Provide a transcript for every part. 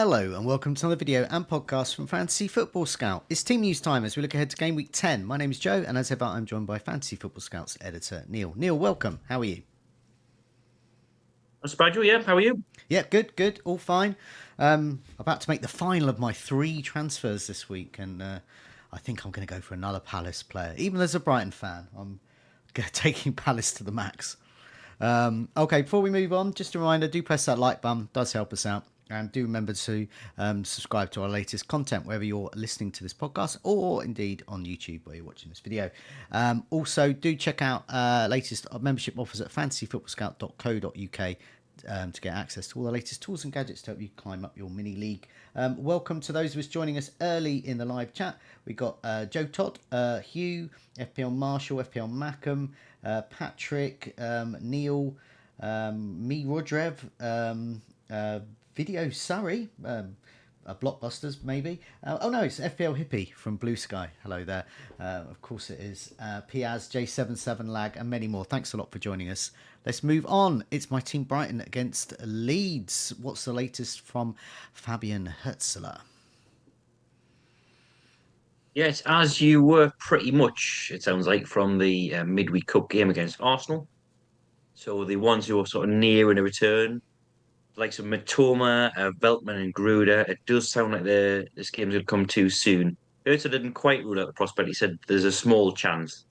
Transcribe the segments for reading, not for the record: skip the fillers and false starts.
Hello and welcome to another video and podcast from Fantasy Football Scout. It's team news time as we look ahead to Game Week 10. My name is Joe and as ever I'm joined by Fantasy Football Scout's editor Neale. Neale, welcome. How are you? That's about you, yeah. How are you? Yeah, good. All fine. About to make the final of my 3 transfers this week and I think I'm going to go for another Palace player. Even as a Brighton fan, I'm taking Palace to the max. Okay, before we move on, just a reminder, do press that like button. It does help us out. And do remember to subscribe to our latest content wherever you're listening to this podcast or indeed on YouTube where you're watching this video. Also, do check out latest membership offers at fantasyfootballscout.co.uk to get access to all the latest tools and gadgets to help you climb up your mini league. Welcome to those of us joining us early in the live chat. We got Joe Todd, Hugh, FPL Marshall, FPL Mackham, Patrick, Neale, me Rodrev, Video Surrey, Blockbusters maybe. Oh no, it's FPL Hippie from Blue Sky. Hello there. Of course it is. Piaz, J77 Lag and many more. Thanks a lot for joining us. Let's move on. It's my team Brighton against Leeds. What's the latest from Fabian Hertzler? Yes, as you were pretty much, it sounds like, from the midweek cup game against Arsenal. So the ones who are sort of near in a return, like some Matoma, Veltman and Gruder, it does sound like this game's going to come too soon. Hertha didn't quite rule out the prospect. He said there's a small chance.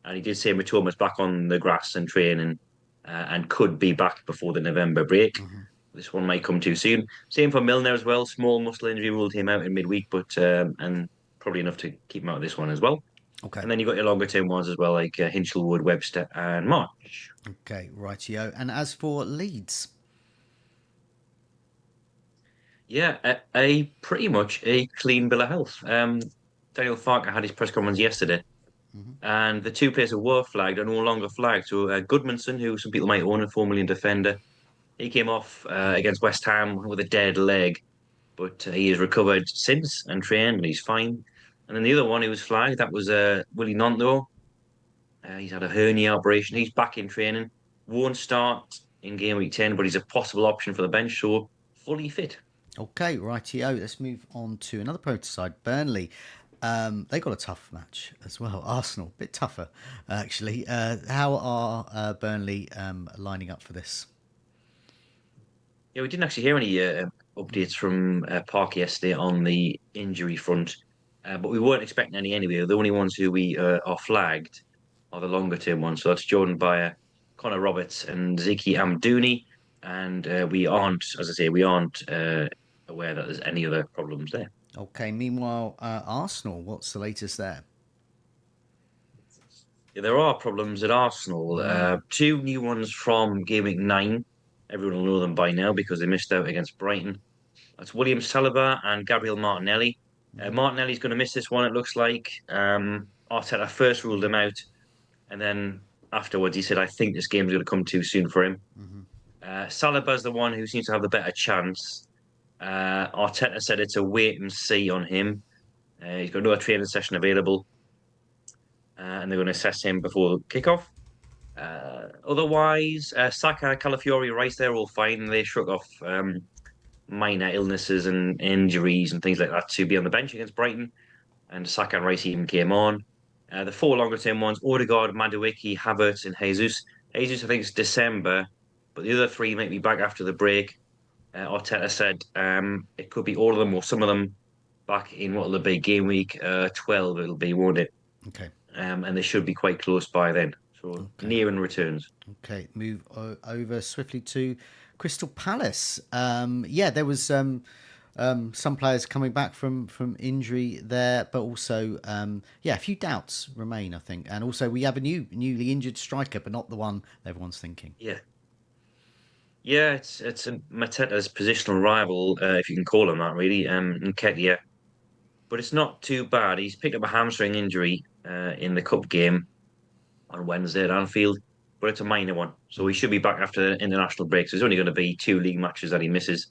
And he did say Matoma's back on the grass and training and could be back before the November break. Mm-hmm. This one might come too soon. Same for Milner as well. Small muscle injury ruled him out in midweek, but and probably enough to keep him out of this one as well. Okay. And then you've got your longer term ones as well, like Hinchelwood, Webster, and March. Okay, rightio. And as for Leeds? Yeah, a pretty much a clean bill of health. Daniel Farker had his press conference yesterday, and the 2 players who were flagged are no longer flagged. So Goodmanson, who some people might own, a 4 million defender, he came off against West Ham with a dead leg, but he has recovered since and trained, and he's fine. And then the other one who was flagged, that was Willie Nonto. He's had a hernia operation. He's back in training. Won't start in game week 10, but he's a possible option for the bench, so fully fit. Okay, rightio. Let's move on to another prototype, Burnley. They got a tough match as well. Arsenal, a bit tougher, actually. How are Burnley lining up for this? Yeah, we didn't actually hear any updates from Park yesterday on the injury front, but we weren't expecting any anyway. The only ones who we are flagged are the longer term ones. So that's Jordan Bayer, Connor Roberts, and Ziki Amdouni. And we aren't, as I say, aware that there's any other problems there. Okay, meanwhile, Arsenal, what's the latest there? Yeah, there are problems at Arsenal. 2 new ones from Game Week 9. Everyone will know them by now because they missed out against Brighton. That's William Saliba and Gabriel Martinelli. Martinelli's going to miss this one, it looks like. Arteta first ruled him out, and then afterwards he said, I think this game's going to come too soon for him. Saliba's the one who seems to have the better chance. Arteta said it's a wait and see on him. He's got another training session available, and they're going to assess him before kickoff. Otherwise, Saka, Calafiori, Rice, they're all fine. They shrug off minor illnesses and injuries and things like that to be on the bench against Brighton. And Saka and Rice even came on. The 4 longer term ones, Odegaard, Madueke, Havertz, and Jesus. Jesus, I think it's December, but the other 3 might be back after the break. Arteta said it could be all of them or some of them back in what will it be, game week 12 it'll be, won't it? Okay. And they should be quite close by then. So near in returns. Okay, move over swiftly to Crystal Palace. There was some players coming back from injury there, but also a few doubts remain, I think. And also we have a newly injured striker, but not the one everyone's thinking. Yeah, it's Mateta's positional rival, if you can call him that, really, Nketiah. But it's not too bad. He's picked up a hamstring injury in the cup game on Wednesday at Anfield, but it's a minor one. So he should be back after the international break. So there's only going to be 2 league matches that he misses.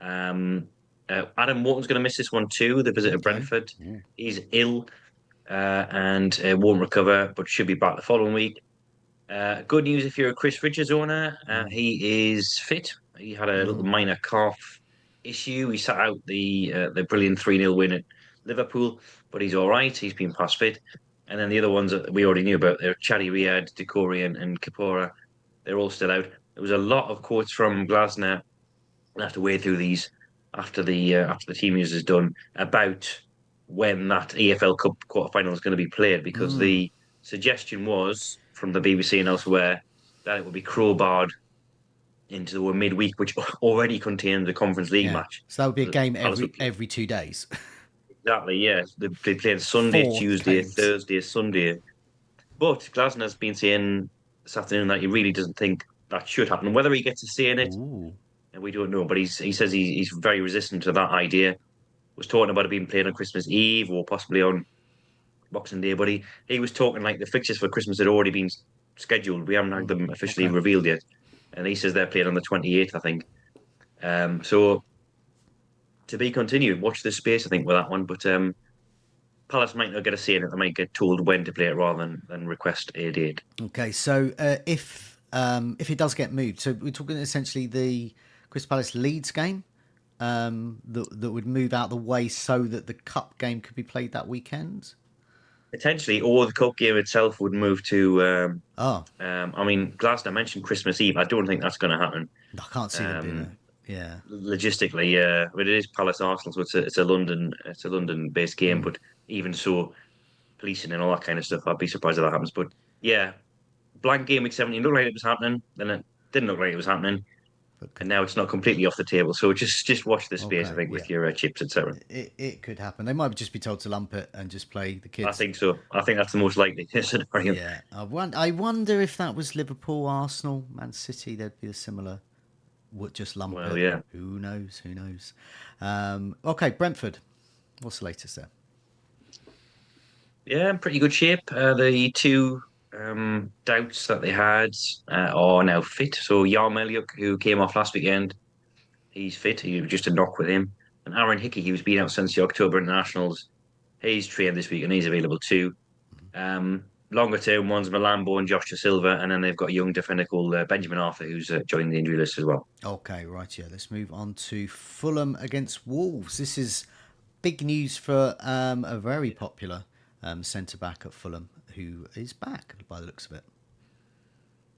Adam Wharton's going to miss this one too. The visit to Brentford. Yeah. He's ill and won't recover, but should be back the following week. Good news if you're a Chris Richards owner. He is fit. He had a little minor calf issue. He sat out the brilliant 3-0 win at Liverpool, but he's all right. He's been past fit. And then the other ones that we already knew about, they're Chadi Riyad, Decore, and Kapora. They're all still out. There was a lot of quotes from Glasner. I'll have to wade through these after the team news is done about when that EFL Cup quarter-final is going to be played, because Mm, the suggestion was from the BBC and elsewhere that it would be crowbarred into the midweek, which already contains a Conference League yeah. match. So that would be a game Palace would play. every 2 days. Exactly, yeah. They played Sunday, Four Tuesday, games. Thursday, Sunday. But Glasner's been saying this afternoon that he really doesn't think that should happen. Whether he gets a say in it, Ooh. we don't know. But he says he's very resistant to that idea. Was talking about it being played on Christmas Eve or possibly on Boxing Day. But he was talking like the fixtures for Christmas had already been scheduled. We haven't had them officially Okay. revealed yet. And he says they're played on the 28th, I think. So to be continued. Watch this space, I think, with that one. But Palace might not get a say in it. They might get told when to play it rather than request a date. Okay. So if it does get moved, so we're talking essentially the Crystal Palace Leeds game that would move out the way so that the cup game could be played that weekend. Potentially, or the cup game itself would move to. Oh, I mean, Glasner mentioned Christmas Eve. I don't think that's going to happen. I can't see there being Um, a. Yeah. Logistically, yeah, but it is Palace Arsenal, so it's a London based game. Mm. But even so, policing and all that kind of stuff, I'd be surprised if that happens. But yeah, blank game week 17 looked like it was happening, then it didn't look like it was happening, But and now it's not completely off the table. So just watch this space, I okay. think, Yeah. with your chips, etc. It could happen. They might just be told to lump it and just play the I kids. think so. I think that's the most likely scenario. Yeah. I wonder if that was Liverpool, Arsenal, Man City. There'd be a similar. Would just lump Well, it. yeah, Who knows? Who knows? Okay, Brentford. What's the latest there? yeah, pretty good shape. The two doubts that they had are now fit. So Yarmoliuk, who came off last weekend, he's fit. He was just a knock with him. And Aaron Hickey, who's been out since the October internationals, he's trained this week and he's available too. Longer term ones, Malambo and Josh Da Silva, and then they've got a young defender called Benjamin Arthur, who's joined the injury list as well. Okay, right. Yeah, let's move on to Fulham against Wolves. This is big news for a very popular centre back at Fulham who is back by the looks of it.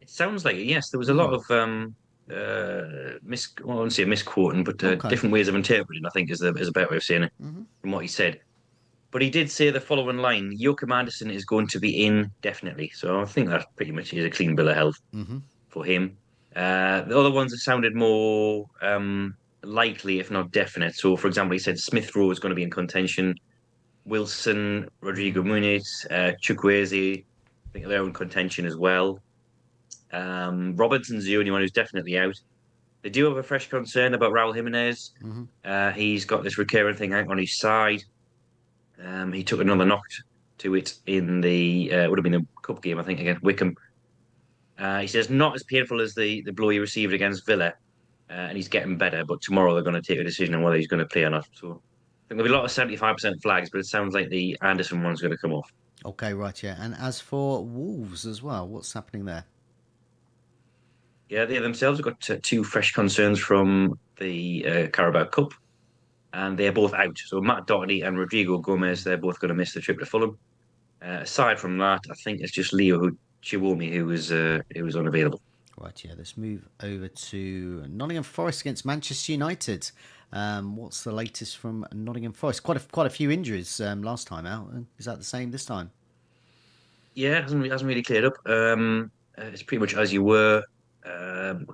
It sounds like it, yes. There was a lot Mm. of well, I wouldn't say misquoting, but Okay. different ways of interpreting, I think, is a better way of saying it from what he said. But he did say the following line: Joachim Anderson is going to be in definitely. So I think that pretty much is a clean bill of health Hmm. for him. The other ones have sounded more likely, if not definite. So, for example, he said Smith Rowe is going to be in contention. Wilson, Rodrigo Muniz, Chukwueze, I think they're in contention as well. Robertson's the only one who's definitely out. They do have a fresh concern about Raul Jimenez. Hmm. He's got this recurring thing out on his side. He took another knock to it in the would have been the cup game, I think, against Wickham. He says not as painful as the blow he received against Villa, and he's getting better. But tomorrow they're going to take a decision on whether he's going to play or not. So I think there'll be a lot of 75% flags, but it sounds like the Anderson one's going to come off. Okay, right. Yeah. And as for Wolves as well, what's happening there? Yeah, they themselves have got two fresh concerns from the Carabao Cup, and they're both out. So Matt Doherty and Rodrigo Gomez, they're both going to miss the trip to Fulham. Aside from that, I think it's just Leo Chiwomi who was unavailable. Right. Yeah. Let's move over to Nottingham Forest against Manchester United. What's the latest from Nottingham Forest? Quite a few injuries last time out. Is that the same this time? Yeah, it hasn't really cleared up. It's pretty much as you were.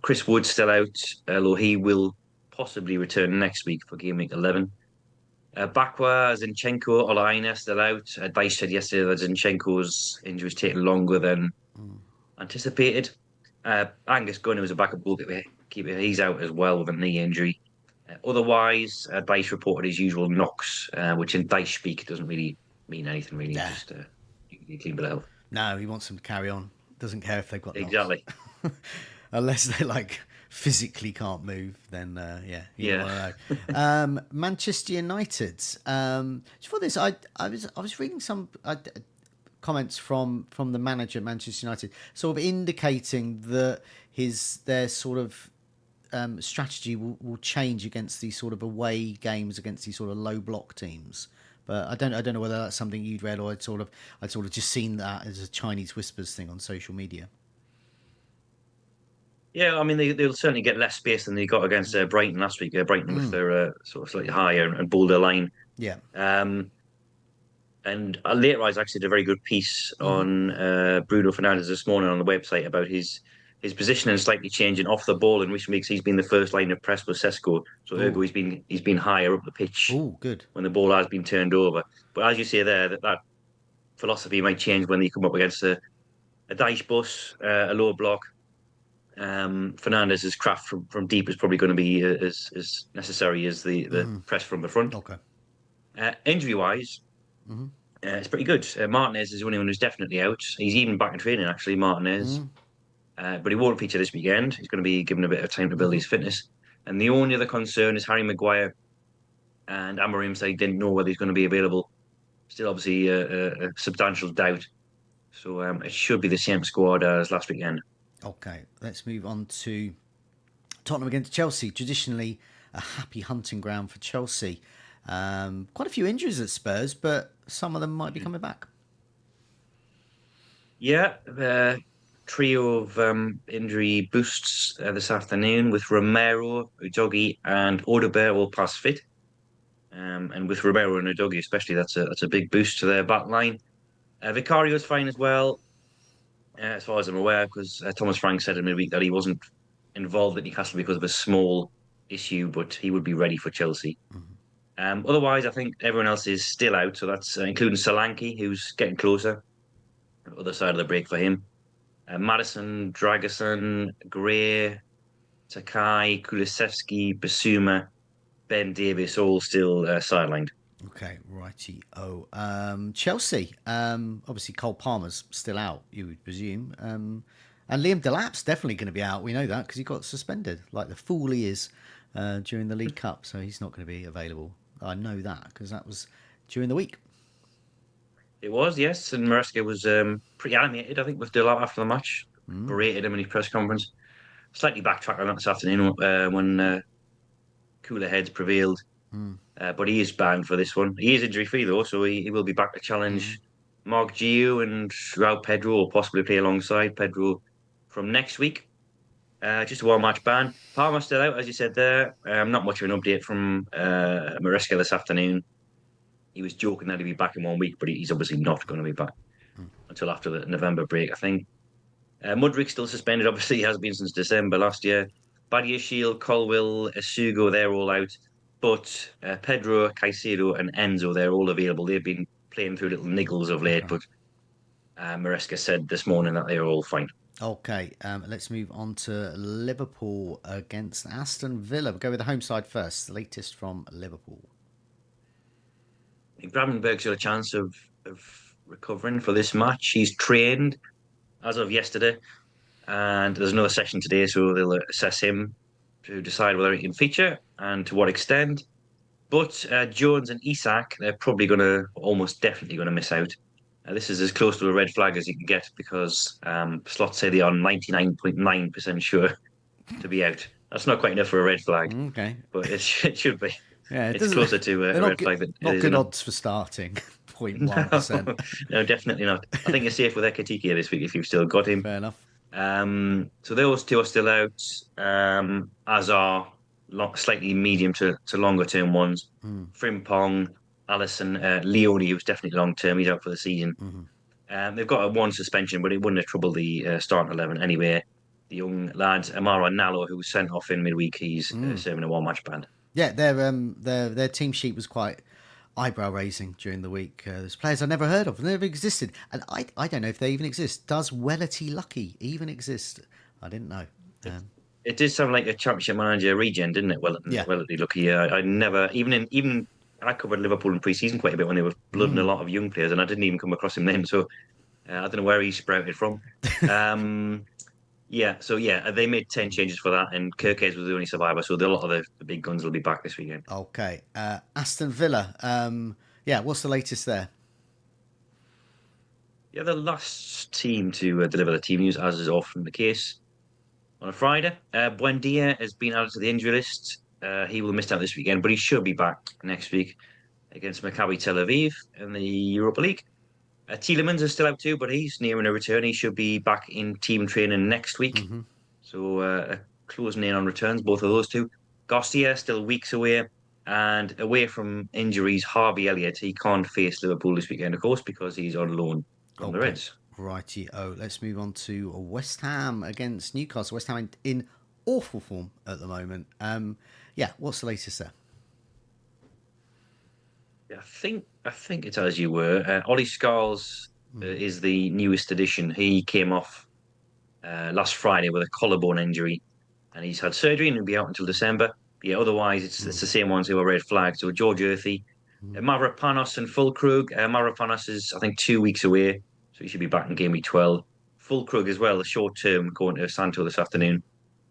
Chris Wood's still out, although he will possibly return next week for game week 11. Bakwa, Zinchenko, Olaine still out. Dice said yesterday that Zinchenko's injury was taking longer than anticipated. Angus Gunn, who was a backup goalkeeper, he's out as well with a knee injury. Otherwise, Dice reported his usual knocks, which in Dice speak doesn't really mean anything, really. Yeah. Just clean bill of health. No, he wants them to carry on. Doesn't care if they've got knocks. Exactly. Unless they like physically can't move, then yeah, you don't Yeah. want to know. Manchester United. For this, I was reading some comments from the manager at Manchester United, sort of indicating that their sort of strategy will change against these sort of away games against these sort of low block teams. But I don't know whether that's something you'd read or I'd sort of just seen that as a Chinese whispers thing on social media. Yeah, I mean they'll certainly get less space than they got against Brighton last week. Brighton with their sort of slightly higher and bolder line. Yeah. Um, and later, I actually did a very good piece on Bruno Fernandes this morning on the website about his positioning slightly changing off the ball in recent weeks. He's been the first line of press with Sesko, so ergo he's been higher up the pitch Oh, good. when the ball has been turned over. But as you say there, that philosophy might change when you come up against a Dyche bus, a low block. Fernandez's craft from deep is probably going to be as necessary as the press from the front. Okay. Injury wise, it's pretty good. Martinez is the only one who's definitely out. He's even back in training actually, Martinez, but he won't feature this weekend. He's going to be given a bit of time to build his fitness. And the only other concern is Harry Maguire. And Amorim said he didn't know whether he's going to be available. Still, obviously, a substantial doubt. So it should be the same squad as last weekend. Okay, let's move on to Tottenham against Chelsea. Traditionally, a happy hunting ground for Chelsea. Quite a few injuries at Spurs, but some of them might be coming back. Yeah, trio of injury boosts this afternoon with Romero, Udogie, and Odegaard all past fit. And with Romero and Udogie especially, that's a big boost to their back line. Vicario's fine as well, as far as I'm aware, because Thomas Frank said in midweek that he wasn't involved at Newcastle because of a small issue, but he would be ready for Chelsea. Otherwise, I think everyone else is still out, so that's including Solanke, who's getting closer. Other side of the break for him. Madison, Dragoson, Gray, Takai, Kulusevski, Basuma, Ben Davis, all still sidelined. Okay, righty. Chelsea. Obviously, Cole Palmer's still out, you would presume. And Liam Delap's definitely going to be out. We know that because he got suspended, like the fool he is, during the League Cup. So he's not going to be available. I know that because that was during the week. It was, yes. And Maresca was pretty animated, I think, with Delap after the match. Berated him in his press conference. Slightly backtracked on that this afternoon when cooler heads prevailed. But he is banned for this one. He is injury free though, so he will be back to challenge Mark Gio and Joao Pedro, or possibly play alongside Pedro from next week. Just a one match ban. Palmer still out, as you said there. Not much of an update from Maresca this afternoon. He was joking that he'd be back in 1 week, but he's obviously not going to be back until after the November break, I think. Mudryk still suspended, obviously, he has been since December last year. Badiashile, Colwill, Esugo, they're all out. But Pedro, Caicedo, and Enzo, they're all available. They've been playing through little niggles of late, but Maresca said this morning that they're all fine. Okay, let's move on to Liverpool against Aston Villa. We'll go with the home side first. The latest from Liverpool. Gravenberg's got a chance of recovering for this match. He's trained as of yesterday, and there's another session today, so they'll assess him to decide whether he can feature and to what extent. But Jones and Isak, they're probably almost definitely going to miss out. This is as close to a red flag as you can get because slots say they are 99.9% sure to be out. That's not quite enough for a red flag. Okay. But it should be. Yeah, it's closer to a red flag than not it is good odds for starting. 0.1%. No, definitely not. I think you're safe with Ekatike this week if you've still got him. Fair enough. So those two are still out, as are slightly medium to longer term ones. Frimpong, Allison, Leone, who's definitely long term. He's out for the season. They've got one suspension, but it wouldn't have troubled the starting 11 anyway. The young lads, Amara Nallo, who was sent off in midweek, he's serving a one-match ban. Yeah, their team sheet was quite eyebrow raising during the week. There's players I've never heard of, never existed, and I don't know if they even exist. Does Wellerty Lucky even exist? I didn't know. It did sound like a championship manager regen, didn't it? Wellerty Lucky. I never even I covered Liverpool in pre-season quite a bit when they were blooding a lot of young players, and I didn't even come across him then. So I don't know where he sprouted from. They made 10 changes for that, and Kirkes was the only survivor. So a lot of the big guns will be back this weekend. Okay, Aston Villa. What's the latest there? Yeah, the last team to deliver the team news, as is often the case. on a Friday. Buendia has been added to the injury list. He will miss out this weekend, but he should be back next week against Maccabi Tel Aviv in the Europa League. Tielemans is still out too, but he's nearing a return. He should be back in team training next week. Hmm. So closing in on returns, both of those two. Garcia still weeks away. And away from injuries, Harvey Elliott, he can't face Liverpool this weekend, of course, because he's on loan from the Okay. Reds. Righty. Oh, let's move on to West Ham against Newcastle. West Ham in awful form at the moment. Yeah, what's the latest there? Yeah, I think it's as you were. Ollie Scholes is the newest addition. He came off last Friday with a collarbone injury, and he's had surgery and he'll be out until December. But yeah, otherwise it's the same ones who are red flagged. So George Earthy, Mavropanos and Fulkrug. Mavropanos is I think 2 weeks away, so he should be back in game week 12. Fulkrug as well, the short term, according to Santo this afternoon.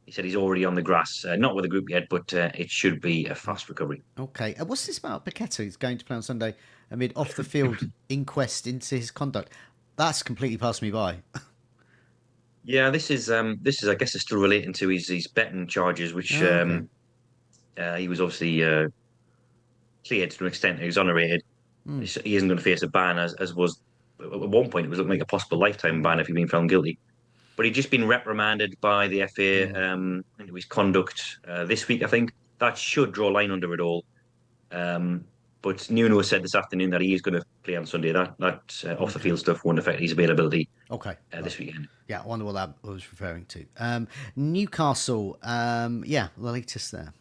He said he's already on the grass, not with the group yet, but it should be a fast recovery. Okay. What's this about Paqueta? He's going to play on Sunday amid off the field inquest into his conduct. That's completely passed me by. Yeah, this is I guess it's still relating to his betting charges, which Oh, okay. he was obviously cleared to an extent, exonerated. He isn't going to face a ban as was at one point. It was looking like a possible lifetime ban if he'd been found guilty. But he'd just been reprimanded by the FA into his conduct this week. I think that should draw a line under it all. But Nuno said this afternoon that he is going to play on Sunday. That off the Okay. field stuff won't affect his availability Okay. Right. this weekend. Yeah, I wonder what that was referring to. Newcastle. Yeah, the latest there.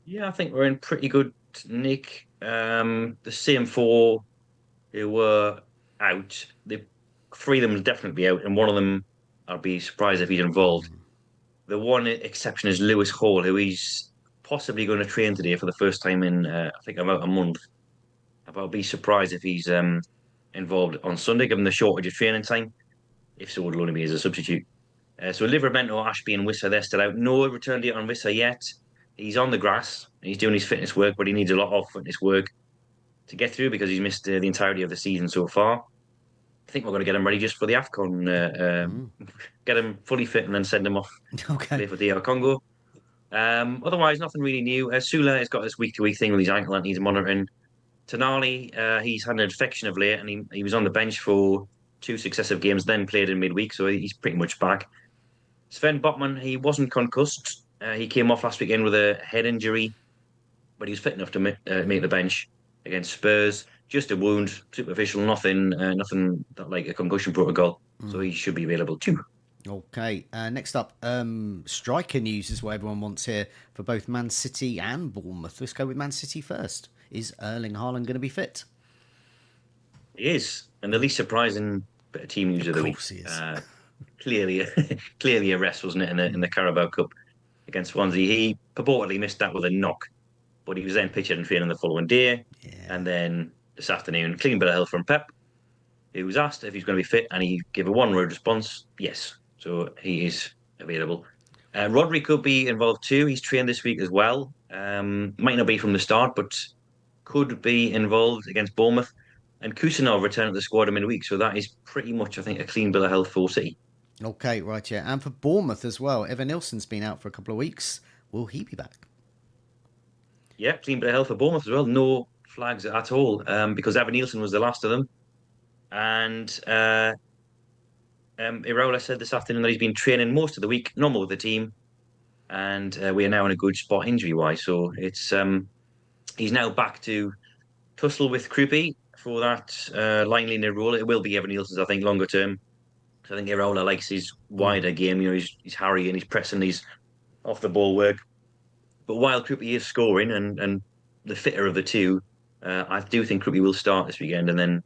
Yeah, I think we're in pretty good nick. The same four who were out. The three of them will definitely be out, and one of them I'd be surprised if he's involved. The one exception is Lewis Hall, who he's possibly going to train today for the first time in I think about a month. But I'll be surprised if he's involved on Sunday, given the shortage of training time. If so, it'll only be as a substitute. So Livramento, Ashby, and Wissa, they're still out. No return date on Wissa yet. He's on the grass. He's doing his fitness work, but he needs a lot of fitness work to get through because he's missed the entirety of the season so far. I think we're going to get him ready just for the AFCON. Get him fully fit and then send him off to Okay. play for DR Congo. Otherwise, nothing really new. Sula has got this week-to-week thing with his ankle and he's monitoring. Tonali, he's had an infection of late and he was on the bench for two successive games, then played in midweek, so he's pretty much back. Sven Botman, he wasn't concussed. He came off last weekend with a head injury, but he was fit enough to make the bench against Spurs. Just a wound, superficial, nothing that like a concussion protocol. So he should be available too. Okay. Next up, striker news is what everyone wants here for both Man City and Bournemouth. Let's go with Man City first. Is Erling Haaland going to be fit? He is, and the least surprising bit of team news Of of the week. course he is. Clearly, clearly a rest, wasn't it, in the Carabao Cup against Swansea? He purportedly missed that with a knock, but he was then pictured and training the following day, Yeah. and then this afternoon, clean bit of health from Pep. He was asked if he's going to be fit, and he gave a one-word response: yes. So he is available. Rodri could be involved too. He's trained this week as well. Might not be from the start, but could be involved against Bournemouth. And Kusanov returned to the squad in midweek, so that is pretty much, I think, a clean bill of health for City. Okay, right, yeah. And for Bournemouth as well, EVANILSON's been out for a couple of weeks. Will he be back? Yeah, clean bill of health for Bournemouth as well. No flags at all, because EVANILSON was the last of them. And Iraola said this afternoon that he's been training most of the week, normal with the team, and we are now in a good spot injury-wise. So it's he's now back to tussle with Krupi for that line leader role. It will be Evan Nielsen's, I think, longer term. I think Iraola likes his wider game. You know, he's harrying, he's pressing, he's off the ball work. But while Krupi is scoring and the fitter of the two, I do think Krupi will start this weekend, and then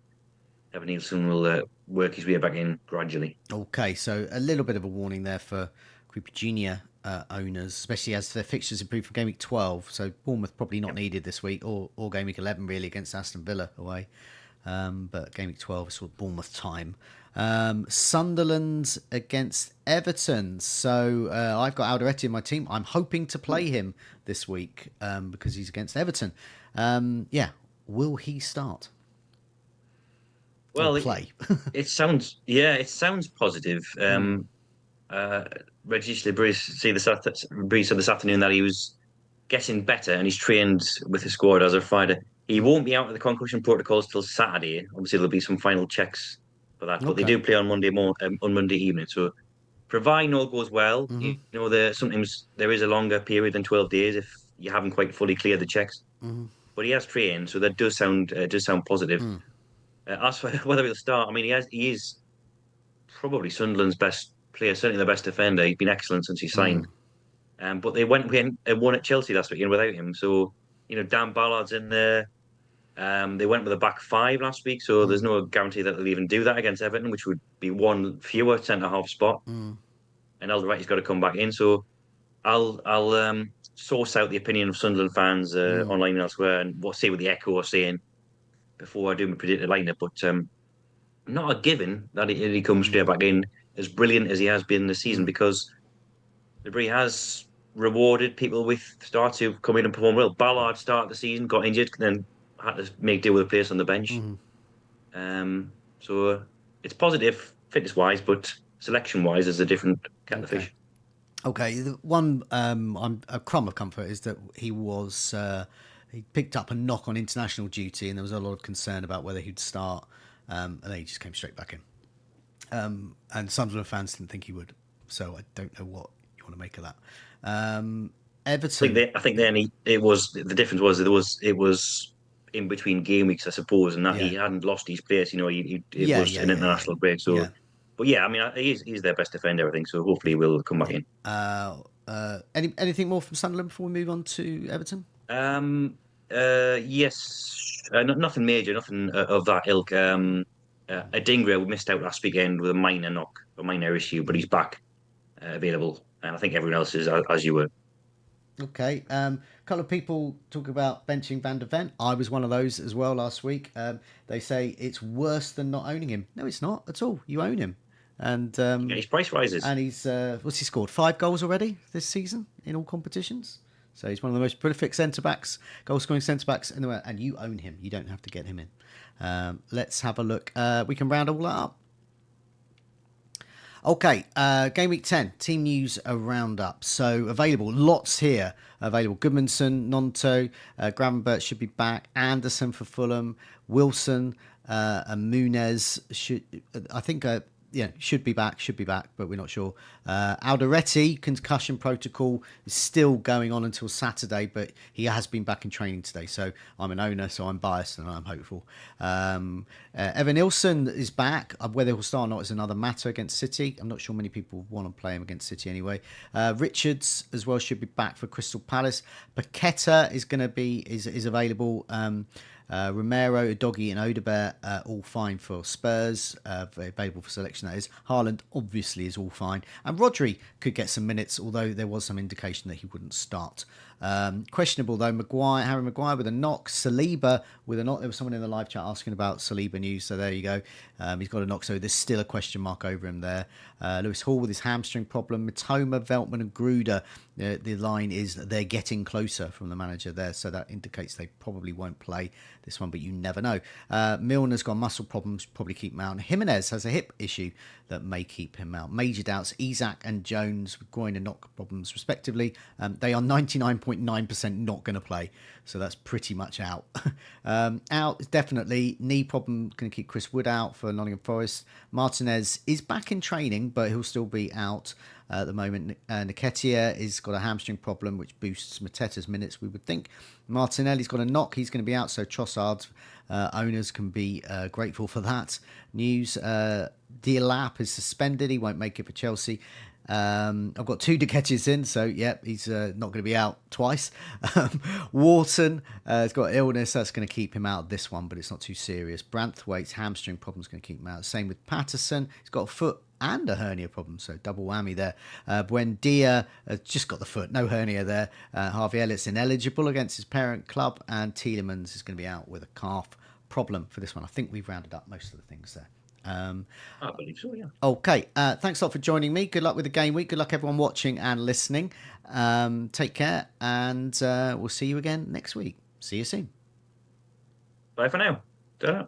Evan Nielsen will work his way back in gradually. Okay, so a little bit of a warning there for Krupi Junior owners, especially as their fixtures improve for Game Week 12. So Bournemouth probably not needed this week, or Game Week 11 really against Aston Villa away. But Game Week 12 is sort of Bournemouth time. Sunderland against Everton. So I've got Alderete in my team. I'm hoping to play him this week because he's against Everton. Yeah, will he start? or Well, play. it sounds positive. Uh, Regis Lebris said this afternoon that he was getting better and he's trained with his squad as of Friday. He won't be out of the concussion protocols till Saturday. Obviously, there'll be some final checks for that, but they Okay. do play on on Monday evening. So, providing all goes well, Hmm. sometimes there is a longer period than 12 days if you haven't quite fully cleared the checks. Hmm. But he has trained, so that does sound positive. Mm. As for whether he'll start, I mean, he is probably Sunderland's best player, certainly the best defender. He's been excellent since he signed. Mm. But they won at Chelsea last weekend without him. So Dan Ballard's in there. They went with a back five last week, so there's Mm. no guarantee that they'll even do that against Everton, which would be one fewer centre half spot. Mm. And Alderweireld's got to come back in. So I'll source out the opinion of Sunderland fans Mm. online and elsewhere, and see what the Echo are saying before I do my predicted lineup. But not a given that he comes straight Mm. back in as brilliant as he has been this season, Mm. because Debris has rewarded people with starts who've come in and performed well. Ballard started the season, got injured, then had to make do with a place on the bench. Mm. So it's positive fitness wise, but selection wise is a different kettle of Okay. fish. Okay. The one a crumb of comfort is that he picked up a knock on international duty, and there was a lot of concern about whether he'd start, and then he just came straight back in. And Sunderland fans didn't think he would, so I don't know what you want to make of that. Everton. I think then it was the difference was it was in between game weeks, I suppose, and that Yeah. he hadn't lost his place. It Yeah. was Yeah. an Yeah. Yeah. international break, so. Yeah. But yeah, I mean, he's their best defender, I think. So hopefully, he will come back in. Anything more from Sunderland before we move on to Everton? Yes, nothing major, nothing of that ilk. Adingra missed out last weekend with a minor knock, a minor issue, but he's back available, and I think everyone else is as you were. Okay. A couple of people talk about benching Van der Ven. I was one of those as well last week. They say it's worse than not owning him. No, it's not at all. You own him. And Yeah, his price rises. he's what's he scored? 5 goals already this season in all competitions. So he's one of the most prolific centre backs, goal scoring centre backs in the world, and you own him. You don't have to get him in. Let's have a look. We can round all that up. Okay, Game Week 10, team news roundup. So available, lots here. Available, Goodmanson, Nonto, Gravenberch should be back. Anderson for Fulham, Wilson, and Munez should be back, but we're not sure. Alderete, concussion protocol is still going on until Saturday, but he has been back in training today. So I'm an owner, so I'm biased and I'm hopeful. EVANILSON is back. Whether he'll start or not is another matter against City. I'm not sure many people want to play him against City anyway. Richards as well should be back for Crystal Palace. Paqueta is available. Romero, Udogie and Odegaard all fine for Spurs, available for selection that is. Haaland obviously is all fine. And Rodri could get some minutes, although there was some indication that he wouldn't start. Questionable though, Harry Maguire with a knock, Saliba with a knock. There was someone in the live chat asking about Saliba news, so there you go. He's got a knock, so there's still a question mark over him there. Lewis Hall with his hamstring problem, Mitoma, Veltman and Gruder. The line is they're getting closer from the manager there, so that indicates they probably won't play this one, but you never know. Milner's got muscle problems, probably keep him out. And Jimenez has a hip issue that may keep him out. Major doubts, Isak and Jones with groin and knock problems respectively. They are 99.9% not going to play, so that's pretty much out. Out is definitely knee problem, going to keep Chris Wood out for Nottingham Forest. Martinez is back in training, but he'll still be out at the moment. Nketiah has got a hamstring problem, which boosts Mateta's minutes, we would think. Martinelli's got a knock. He's going to be out, so Trossard's owners can be grateful for that news. Dialap is suspended. He won't make it for Chelsea. I've got 2 Nketiahs in, so yep, he's not going to be out twice. Wharton has got illness. That's going to keep him out of this one, but it's not too serious. Branthwaite's hamstring problem's going to keep him out. Same with Patterson. He's got a foot and a hernia problem, so double whammy there. Buendia has just got the foot, no hernia there. Harvey Elliott's ineligible against his parent club, and Tielemans is going to be out with a calf problem for this one. I think we've rounded up most of the things there. I believe so, yeah. Okay, thanks a lot for joining me. Good luck with the game week. Good luck everyone watching and listening. Take care, and we'll see you again next week. See you soon. Bye for now. Ta-ra.